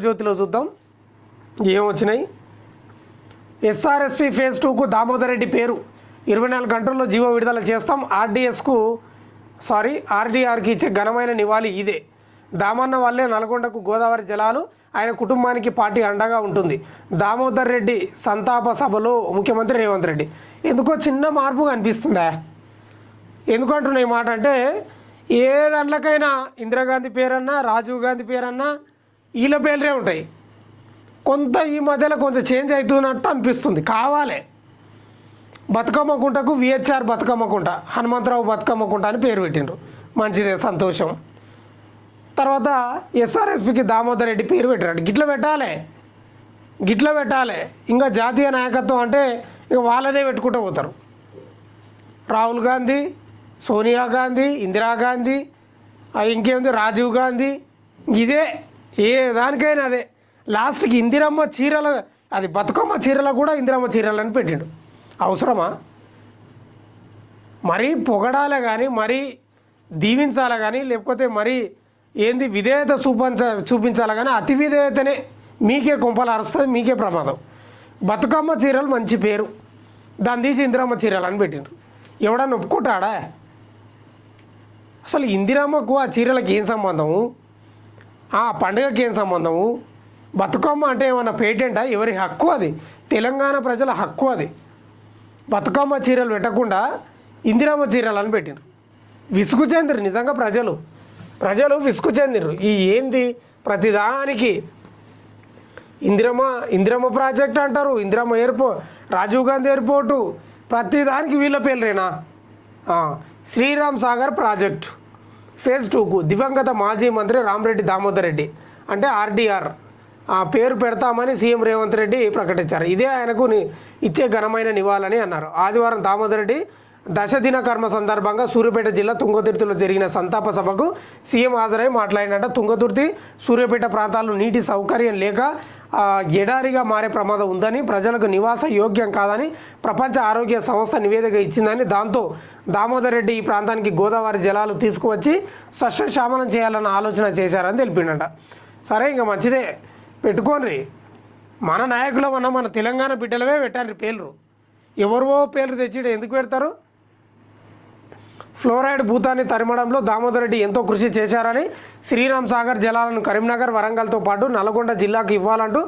జ్యోతిలో చూద్దాం ఏమొచ్చినాయి. SRSP phase 2కు Damodar Reddy పేరు 24 గంటల్లో జీవో విడుదల చేస్తాం. ఆర్డీఆర్కి ఇచ్చే ఘనమైన నివాళి ఇదే. దామన్న వల్లే నల్గొండకు గోదావరి జలాలు, ఆయన కుటుంబానికి పార్టీ అండగా ఉంటుంది. దామోదర్ రెడ్డి సంతాప సభలో ముఖ్యమంత్రి రేవంత్ రెడ్డి. ఎందుకో చిన్న మార్పు కనిపిస్తుందా? ఎందుకంటున్నా ఈ మాట అంటే, ఏ దాంట్లోకైనా ఇందిరాగాంధీ పేరన్నా రాజీవ్ గాంధీ పేరన్నా వీళ్ళ పేర్లే ఉంటాయి. కొంత ఈ మధ్యలో కొంచెం చేంజ్ అవుతున్నట్టు అనిపిస్తుంది. కావాలి బతుకమ్మ కుంటకు విహెచ్ఆర్ బతుకమ్మ కుంట, హనుమంతరావు బతుకమ్మ కుంట అని పేరు పెట్టిండ్రు. మంచిదే, సంతోషం. తర్వాత ఎస్ఆర్ఎస్పికి దామోదర్ రెడ్డి పేరు పెట్టారు. గిట్ల పెట్టాలి. ఇంకా జాతీయ నాయకత్వం అంటే ఇక వాళ్ళదే పెట్టుకుంటూ పోతారు. రాహుల్ గాంధీ, సోనియా గాంధీ, ఇందిరాగాంధీ, ఇంకేముంది రాజీవ్ గాంధీ, ఇదే ఏ దానికైనా అదే. లాస్ట్కి ఇందిరమ్మ చీరల, అది బతుకమ్మ చీరల కూడా ఇందిరమ్మ చీరలు అని పెట్టిండు. అవసరమా? మరీ పొగడాలే కానీ, మరీ దీవించాలి కానీ, లేకపోతే మరీ ఏంది విధేయత చూపించాలి కానీ, అతి విధేయతనే మీకే కొంపలు అరుస్తుంది, మీకే ప్రమాదం. బతుకమ్మ చీరలు మంచి పేరు, దాన్ని తీసి ఇందిరమ్మ చీరలు అని పెట్టిండ్రు. ఎవడన్నా ఒప్పుకుంటాడా? అసలు ఇందిరమ్మకు ఆ చీరలకు ఏం సంబంధము? ఆ పండుగకి ఏం సంబంధము? బతుకమ్మ అంటే ఏమన్నా పేటెంటా? ఎవరి హక్కు అది? తెలంగాణ ప్రజల హక్కు అది. బతుకమ్మ చీరలు పెట్టకుండా ఇందిరమ్మ చీరలు అని పెట్టిండ్రు. విసుగు చెందిరు నిజంగా ప్రజలు విసుగు చెందిరు. ఈ ఏంది ప్రతిదానికి ఇందిరమ్మ ప్రాజెక్ట్ అంటారు, ఇందిరమ్మ ఎయిర్పోర్ట్, రాజీవ్ గాంధీ ఎయిర్పోర్టు, ప్రతిదానికి వీళ్ళ పేర్లేనా? శ్రీరామ్ సాగర్ ప్రాజెక్టు ఫేజ్ 2కు దివంగత మాజీ మంత్రి రామరెడ్డి దామోదర్ రెడ్డి అంటే ఆర్డీఆర్ పేరు పెడతామని సీఎం రేవంత్ రెడ్డి ప్రకటించారు. ఇదే ఆయనకు ఇచ్చే ఘనమైన నివాళని అన్నారు. ఆదివారం దామోదర్ రెడ్డి దశదిన కర్మ సందర్భంగా సూర్యాపేట జిల్లా తుంగతుర్తిలో జరిగిన సంతాప సభకు సీఎం హాజరై మాట్లాడినట్ట. తుంగతుర్తి, సూర్యాపేట ప్రాంతాల్లో నీటి సౌకర్యం లేక ఎడారిగా మారే ప్రమాదం ఉందని, ప్రజలకు నివాస యోగ్యం కాదని ప్రపంచ ఆరోగ్య సంస్థ నివేదిక ఇచ్చిందని, దాంతో దామోదర్ రెడ్డి ఈ ప్రాంతానికి గోదావరి జలాలు తీసుకువచ్చి సస్యశ్యామలం చేయాలన్న ఆలోచన చేశారని తెలిపిండట. సరే, ఇంకా మంచిదే, పెట్టుకోండి. మన నాయకులమన్నా మన తెలంగాణ బిడ్డలవే పెట్టారు పేర్లు. ఎవరివో పేర్లు తెచ్చి ఎందుకు పెడతారు? ఫ్లోరైడ్ భూతాన్ని తరిమడంలో దామోదర్ రెడ్డి ఎంతో కృషి చేశారని, శ్రీరామ్ సాగర్ జలాలను కరీంనగర్, వరంగల్తో పాటు నల్గొండ జిల్లాకు ఇవ్వాలంటూ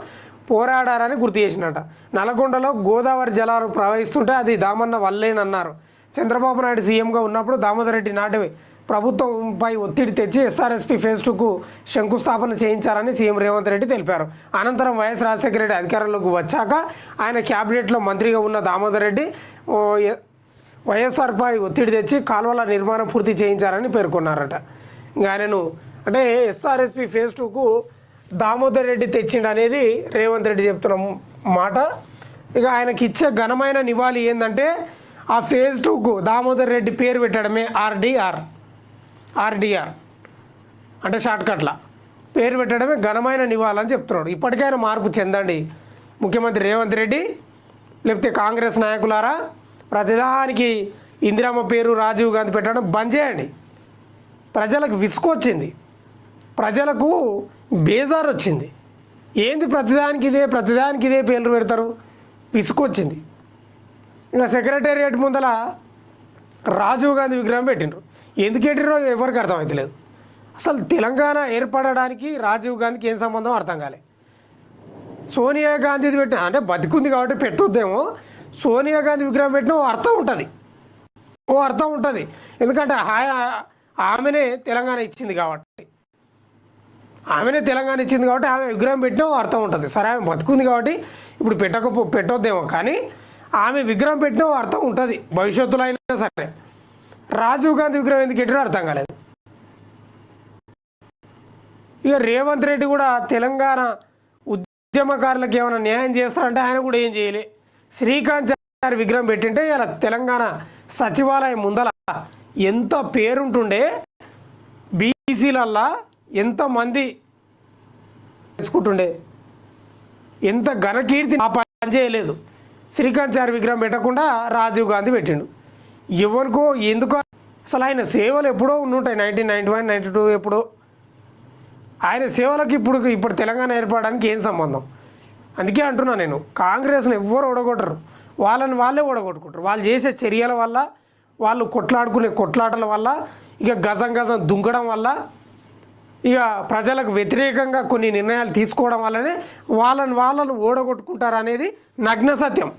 పోరాడారని గుర్తు చేసినట్ట. నల్గొండలో గోదావరి జలాలు ప్రవహిస్తుంటే అది దామన్న వల్లేనన్నారు. చంద్రబాబు నాయుడు సీఎంగా ఉన్నప్పుడు దామోదర్ రెడ్డి నాటి ప్రభుత్వంపై ఒత్తిడి తెచ్చి ఎస్ఆర్ఎస్పి ఫేజ్ 2కు శంకుస్థాపన చేయించారని సీఎం రేవంత్ రెడ్డి తెలిపారు. అనంతరం వైఎస్ రాజశేఖర రెడ్డి అధికారంలోకి వచ్చాక ఆయన క్యాబినెట్లో మంత్రిగా ఉన్న దామోదర్ రెడ్డి వైఎస్ఆర్పై ఒత్తిడి తెచ్చి కాలువల నిర్మాణం పూర్తి చేయించారని పేర్కొన్నారట. ఇంకా ఆయనను అంటే ఎస్ఆర్ఎస్పి ఫేజ్ 2కు దామోదర్ రెడ్డి తెచ్చిండు అనేది రేవంత్ రెడ్డి చెప్తున్న మాట. ఇక ఆయనకి ఇచ్చే ఘనమైన నివాళి ఏంటంటే ఆ ఫేజ్ 2కు దామోదర్ రెడ్డి పేరు పెట్టడమే. ఆర్డీఆర్ అంటే షార్ట్కట్ల పేరు పెట్టడమే ఘనమైన నివాళని చెప్తున్నాడు. ఇప్పటికైనా మార్పు చెందండి ముఖ్యమంత్రి రేవంత్ రెడ్డి, లేకపోతే కాంగ్రెస్ నాయకులారా. ప్రతిదానికి ఇందిరమ్మ పేరు, రాజీవ్ గాంధీ పెట్టడం బంద్ చేయండి. ప్రజలకు విసుకొచ్చింది, ప్రజలకు బేజారు వచ్చింది. ఏంది ప్రతిదానికి ఇదే పేర్లు పెడతారు? విసుకొచ్చింది. ఇంకా సెక్రటేరియట్ ముందల రాజీవ్ గాంధీ విగ్రహం పెట్టిండ్రు. ఎందుకు పెట్టిరో ఎవరికి అర్థమవుతలేదు. అసలు తెలంగాణ ఏర్పడడానికి రాజీవ్ గాంధీకి ఏం సంబంధం అర్థం కాలే. సోనియా గాంధీది పెట్టిన అంటే బతికుంది కాబట్టి పెట్టొద్దేమో. సోనియా గాంధీ విగ్రహం పెట్టిన ఓ అర్థం ఉంటుంది. ఎందుకంటే ఆమెనే తెలంగాణ ఇచ్చింది కాబట్టి ఆమె విగ్రహం పెట్టినా ఓ అర్థం ఉంటుంది. సరే, ఆమె బతుకుంది కాబట్టి ఇప్పుడు పెట్టొద్దేమో, కానీ ఆమె విగ్రహం పెట్టినా ఓ అర్థం ఉంటుంది భవిష్యత్తులో అయినా సరే. రాజీవ్ గాంధీ విగ్రహం ఎందుకు పెట్టినా అర్థం కాలేదు. ఇక రేవంత్ రెడ్డి కూడా తెలంగాణ ఉద్యమకారులకు ఏమైనా న్యాయం చేస్తారంటే ఆయన కూడా ఏం చేయలే. శ్రీకాంత్ విగ్రహం పెట్టింటే ఇలా తెలంగాణ సచివాలయం ముందల ఎంత పేరుంటుండే, బీసీలల్లా ఎంతమంది తెచ్చుకుంటుండే, ఎంత ఘనకీర్తి ఆ పని చేయలేదు. శ్రీకాంత్ విగ్రహం పెట్టకుండా రాజీవ్ గాంధీ పెట్టిండు. ఎవరికో ఎందుకో అసలు ఆయన సేవలు ఎప్పుడో ఉండుంటాయి, 1991, 92 ఎప్పుడో. ఆయన సేవలకు ఇప్పుడు తెలంగాణ ఏర్పడడానికి ఏం సంబంధం? అందుకే అంటున్నా నేను, కాంగ్రెస్ని ఎవ్వరు ఓడగొట్టరు, వాళ్ళే ఓడగొట్టుకుంటారు. వాళ్ళు చేసే చర్యల వల్ల, వాళ్ళు కొట్లాడుకునే కొట్లాటల వల్ల, ఇక గజం దుంకడం వల్ల, ఇక ప్రజలకు వ్యతిరేకంగా కొన్ని నిర్ణయాలు తీసుకోవడం వల్లనే వాళ్ళను ఓడగొట్టుకుంటారు అనేది నగ్న సత్యం.